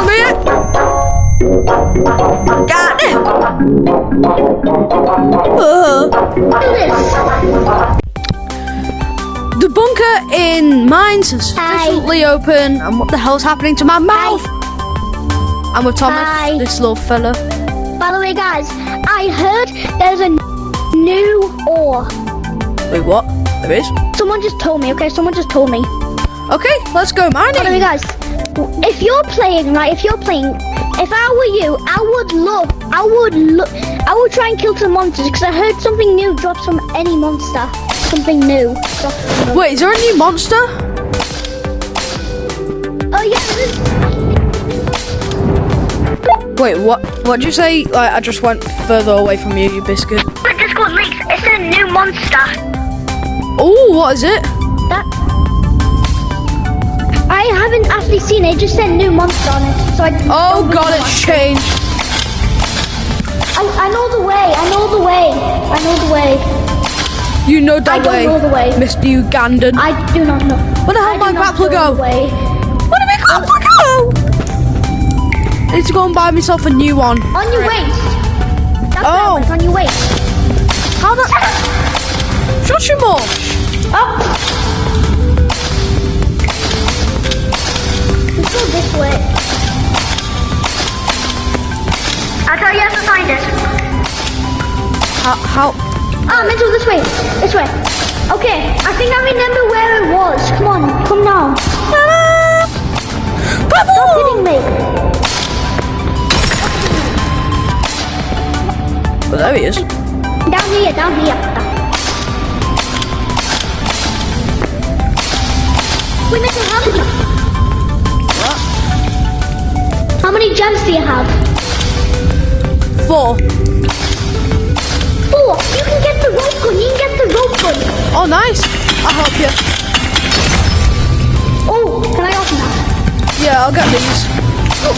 Come here. Got it. The bunker in Mines is officially open. And what the hell's happening to my mouth? I'm with Thomas, this little fella. By the way, guys, I heard there's a new ore. Wait, what? There is? Someone just told me, okay? Someone just told me. Okay, let's go mining. By the way, guys, if you're playing, if I were you, I would try and kill some monsters because I heard something new drops from any monster. Something new. Wait, is there a new monster? Oh, yeah, there is. Wait, what? What'd you say? Like, I just went further away from you, you biscuit. The Discord links. It's a new monster. Oh, what is it? I haven't actually seen it. It just said new monster on it. So Oh god, it's changed. I know the way. I know the way. I know the way. You know that way. I don't know the way. Mr. Ugandan. I do not know. Where the hell did my grappler go? Where did my grappler go? I need to go and buy myself a new one. On your waist. That's Oh. on your waist. How the... Shut your mouth. Up. Let's go this way. I'll tell you how to find it. How? Ah, Mental, this way. This way. Okay, I think I remember where it was. Come on, come now. Stop hitting me. Well, there he is. Down here, down here. Wait, Mental, how many? What? How many gems do you have? 4. 4. You can get the rope gun. You can get the rope gun. Oh, nice. I'll help you. Oh, can I open that? Yeah, I'll get these.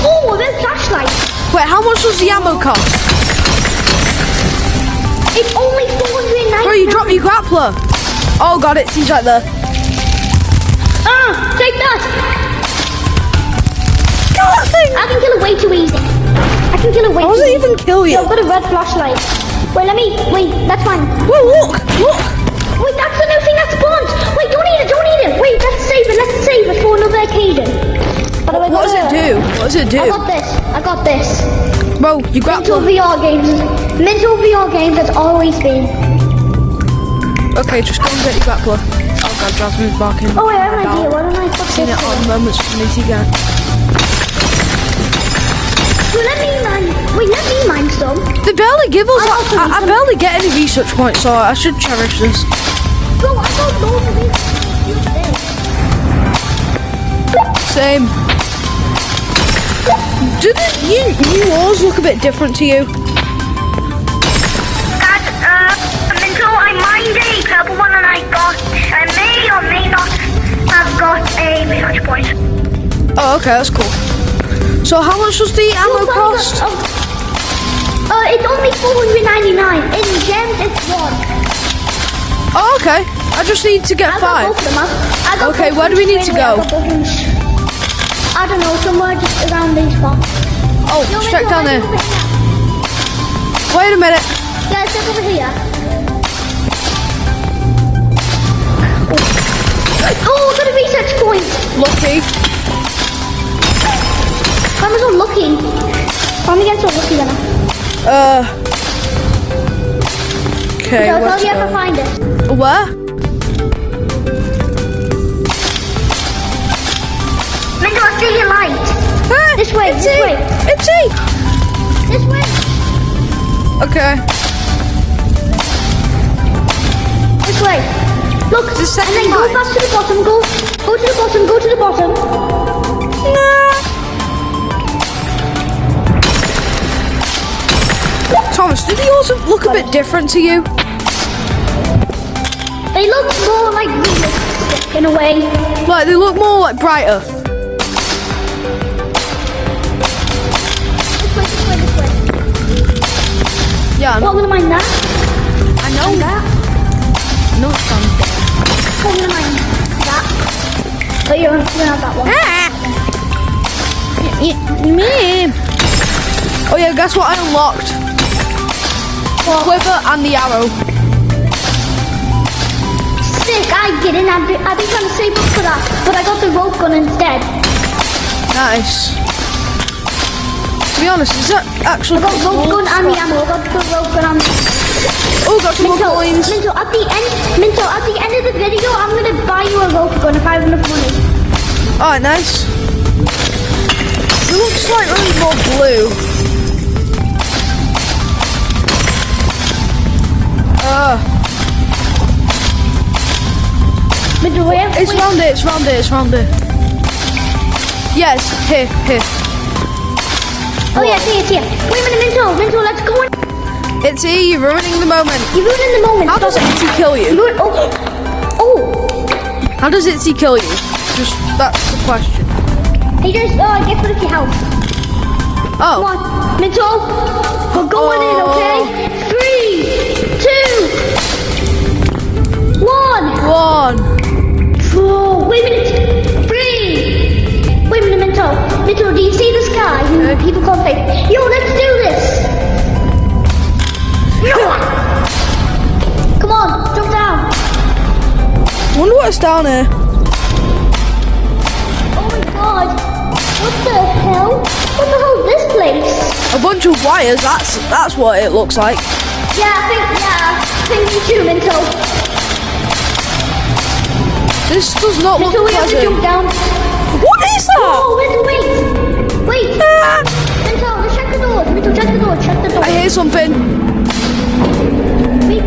Oh, there's flashlight. Wait, how much does the ammo cost? It's only 490. Bro, you dropped your grappler. Oh god, he's right there. Ah, take that. Kill that thing. I can kill it way too easy. I can kill it way How does too it easy. even kill you? I've got a red flashlight. Wait, that's fine. Whoa, look. Wait, that's the new thing that spawns. Wait, don't eat it. Wait, let's save it for another occasion. What does it do? What does it do? I got this. Bro, you Mental grappler. VR games. Mental VR games has always been. Okay, just go and get your grappler. Oh god, Jasmine's barking. Oh, wait, I have an idea. Why don't I fuck Seen this it on up? Moments from Meet again. Let me mine some. They barely give us. I also need I some. barely get any research points, so I should cherish this. Bro, I got loads of these. Same. Do the new ores look a bit different to you? Mental, I mined a purple one and I may or may not have got a research point. Oh, okay, that's cool. So how much does the ammo cost? It's only 499. In gems, it's 1. Oh, okay. I just need to get 5. I got Okay, both where do we need to straight away. go? I got both of them. I don't know, somewhere just around these spots. Oh, Yo, check Mental, down let's there. go over here. Wait a minute. Yeah, let's go over here. Oh, I got a research point. Lucky. I'm so lucky. I'm getting so lucky then. Okay, So I'll where's tell you how to find it. Where? Mental, I see your light. Ah, This way, it's this it. way. It's it. This way. Okay. This way. Look, The second and then go line. back to the bottom. Go to the bottom. Go to the bottom. Nah. Thomas, do the yours look a bit different to you? They look more like realistic in a way. Like, they look more like brighter. This way. Yeah, I What, know. I'm gonna mine that? I know. And that? No, it's fun. I'm gonna mine that. But you don't have that one. Ah! Me. Oh yeah, guess what I unlocked? Quiver and the arrow. Sick, I didn't. I've been trying to save up for that, but I got the rope gun instead. Nice. To be honest, is that actually? I got the rope gun and the ammo. I got the rope gun and Oh, got some more coins. Minto, at the end of the video, I'm gonna buy you a rope gun if I have enough money. Alright, nice. It looks slightly more blue. Minto, It's round it. Yes, here. Oh yeah, it's here. Wait a minute, Minto, let's go in. It's here, you're ruining the moment. You're ruining the moment. How does Itsy kill you? Oh. How does Itsy kill you? Just, that's the question. He just, get rid of your health. Come Oh. on, Minto. We're going in, okay? 3, 2, 1. 4. Wait a minute. 3. Wait a minute, Minto. Minto, do you see this guy who people call fake? Yo, let's do this. Come on, jump down. Wonder what's down here. Oh my god. What the hell? What the hell is this place? A bunch of wires, that's what it looks like. Yeah, I think me too, Minto. This does not look Minto, we have to pleasant. jump down. What is that? Oh, Minto, wait. Ah! Minto, let's check the door. Minto, check the door. I hear something. Wait.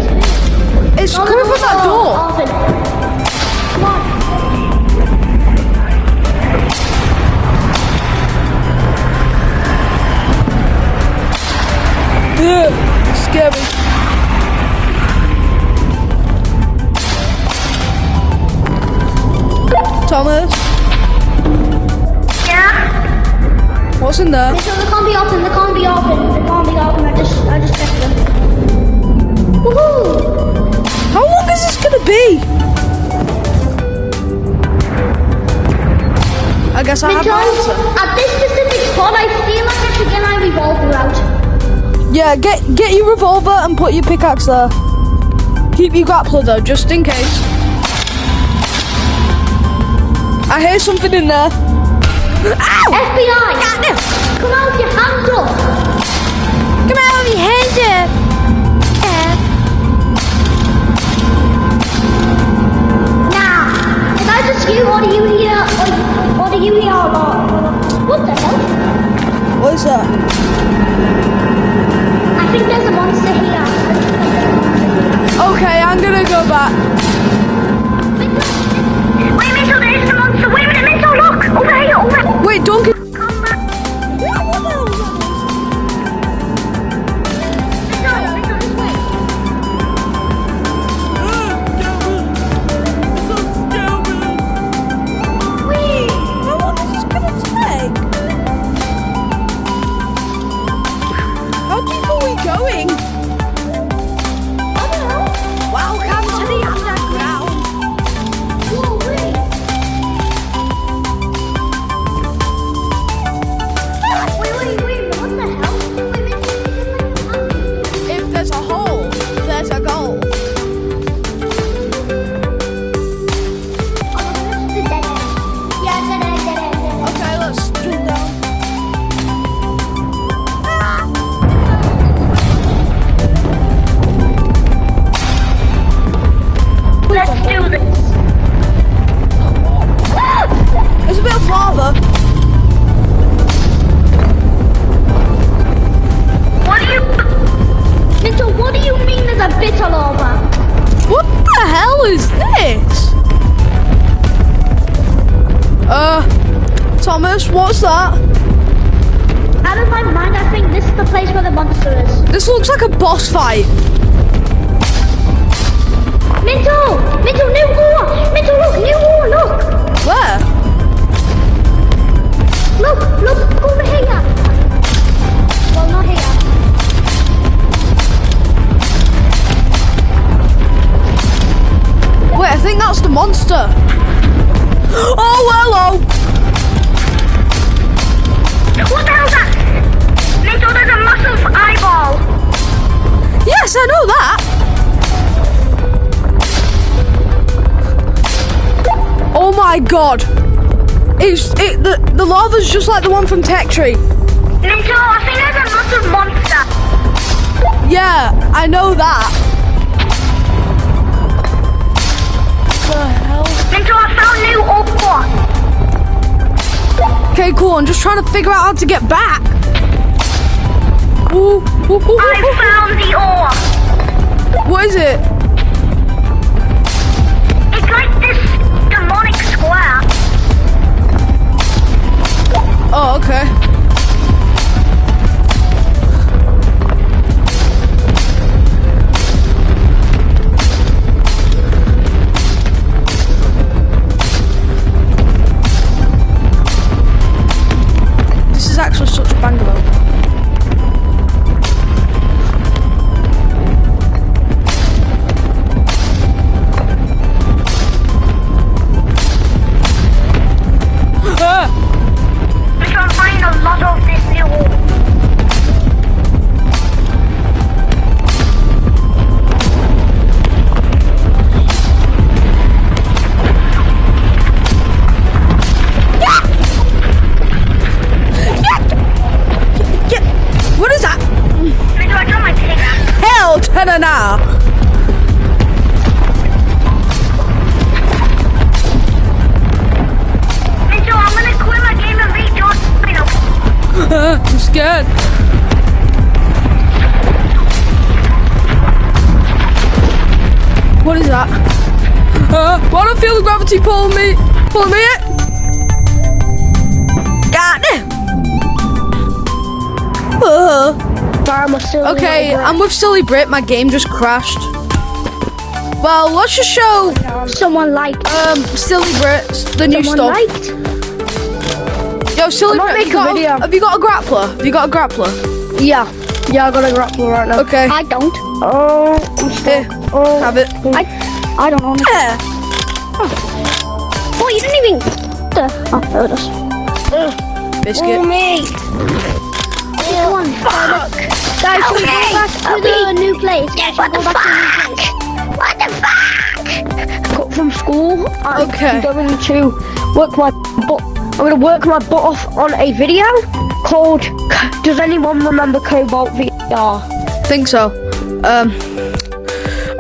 It's coming from that door. Open. Come on. Ugh, scary. Thomas, Yeah? what's in there? Minto, they can't be open. I just checked them. Woohoo! How long is this gonna be? I guess I have Minto, my answer. at this specific spot, I feel like I should get my revolver out. Yeah, get your revolver and put your pickaxe there. Keep your grappler though, just in case. I hear something in there. Ow! FBI! Come out with your hands up! Come out with your hands up! Nah! Is that just you, or do you hear, or do you hear what the hell? What is that? I think there's a monster here. Okay, I'm gonna go back. Wait, Minto, there's the monster. Wait a minute, Minto, look! Over here. Wait, don't get... Come back. Minto, this way. Whee! How long is this gonna take? How deep are we going? I don't know. Welcome to the underground. Whoa, wait. Wait, what the hell? Wait, Minto, If there's a hole, there's a goal. oh, this is the dead end. Yeah, dead end. Okay, let's jump down. Let's do this. There's a bit of lava. Minto, what do you mean there's a bit of lava? What the hell is this? Thomas, what's that? Out of my mind, I think this is the place where the monster is. This looks like a boss fight. Minto, new ore! Minto, look, new ore, look! Where? Look, over here! Well, not here. Wait, I think that's the monster. Oh, hello. my god! The lava's just like the one from Tech Tree. Minto, I think there's a massive monster. Yeah, I know that. What the hell? Minto, I found new ore. Okay, cool. I'm just trying to figure out how to get back. Ooh, ooh, ooh, I ooh, found the ore. ooh. What is it? It's like this demonic square. Oh, okay. This is actually such a bungalow. Minto, I'm finding a lot of this new ore. What is that? Minto, I dropped my pickaxe. Hell to the nah. Minto, I'm gonna quit my game and rejoin. I'm scared. What is that? Why do I feel the gravity pulling me? Pulling me in? God damn. Okay, I'm with Silly Brit. My game just crashed. Well, let's just show Someone liked. Silly Brit the new Someone stuff. liked. Yo, Silly I might Brit, make a video. have you got a grappler? Have you got a grappler? Yeah, I got a grappler right now. Okay. I don't. Oh, I'm Here, stuck. Oh, have it. I don't own it. Yeah. Oh, you didn't even. Oh, there it is. Biscuit. Oh, mate. This one. Guys, should we go back to the new place? Should we go back to the new place? What the fuck? Got from school. Okay. I'm going to work my butt. I'm going to work my butt off on a video called Does Anyone Remember Cobalt VR? Think so.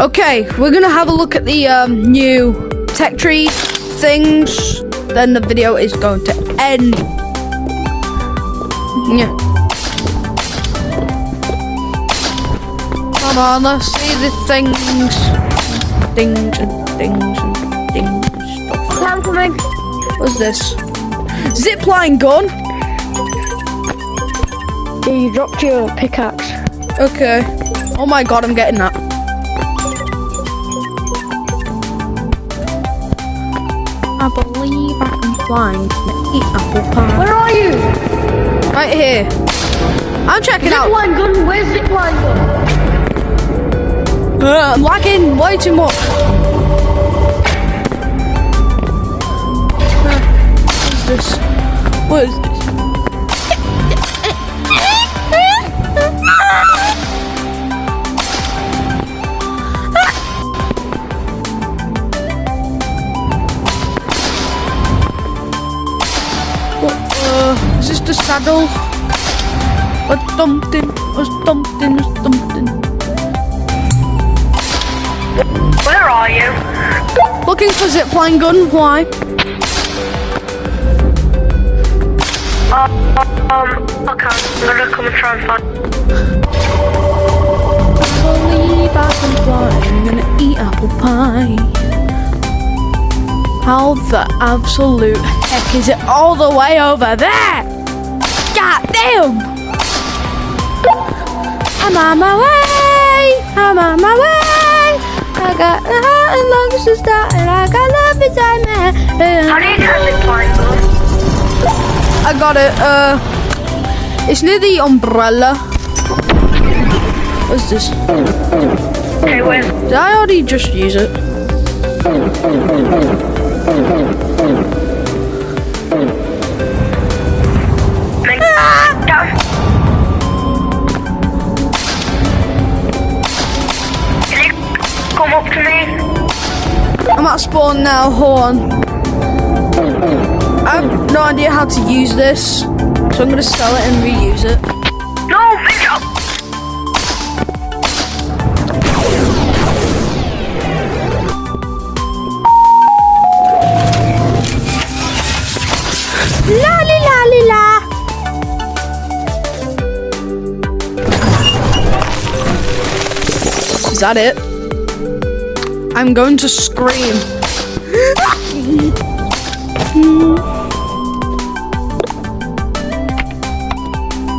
Okay, we're gonna have a look at the new Tech Tree things. Then the video is going to end. Yeah. Come on, let's see the things. Things and things and things. Time coming. What's this? Zipline gun. Yeah, you dropped your pickaxe. Okay. Oh my god, I'm getting that. I believe I am flying to eat apple pie. Where are you? Right here. I'm checking out. Zipline gun. Where's zipline gun? I'm lagging way too much. What is this? What is this? Is this the saddle? Or something, or something, or something. Where are you? Looking for zipline gun, why? Okay, I'm gonna come and try and find. I believe I can fly, I'm gonna eat apple pie. How the absolute heck is it all the way over there? God damn! I'm on my way, I'm on my way. I got a heart and lungs to start, and I got love inside me. How do you get a zipline gun? I got it, it's near the umbrella. What's this? Okay, where's... Did I already just use it? Can you come up to me? I'm at spawn now, hold on. I have no idea how to use this, so I'm gonna sell it and reuse it. No video. La la la la. Is that it? I'm going to scream.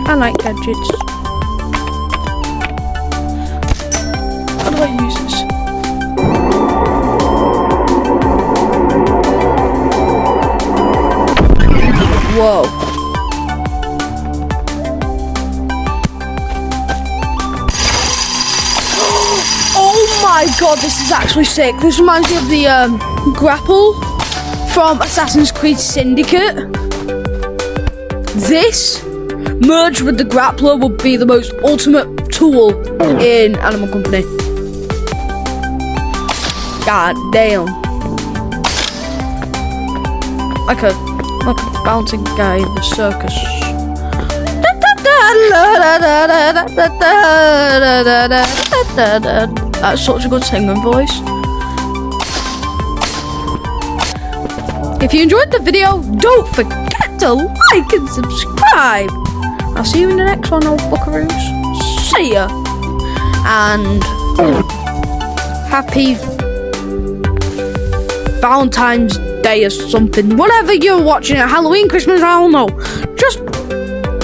I like gadgets. How do I use this? Whoa. Oh my god, this is actually sick. This reminds me of the grapple from Assassin's Creed Syndicate. This merged with the grappler would be the most ultimate tool in Animal Company. God damn. Like a bouncing guy in the circus. That's such a good singing voice. If you enjoyed the video, don't forget to like and subscribe. I'll see you in the next one, old buckaroos. See ya. And happy Valentine's Day or something. Whatever you're watching at Halloween, Christmas, I don't know. Just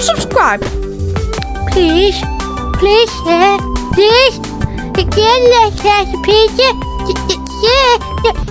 subscribe. Please, please, please. Again, let's have a pizza. Yeah.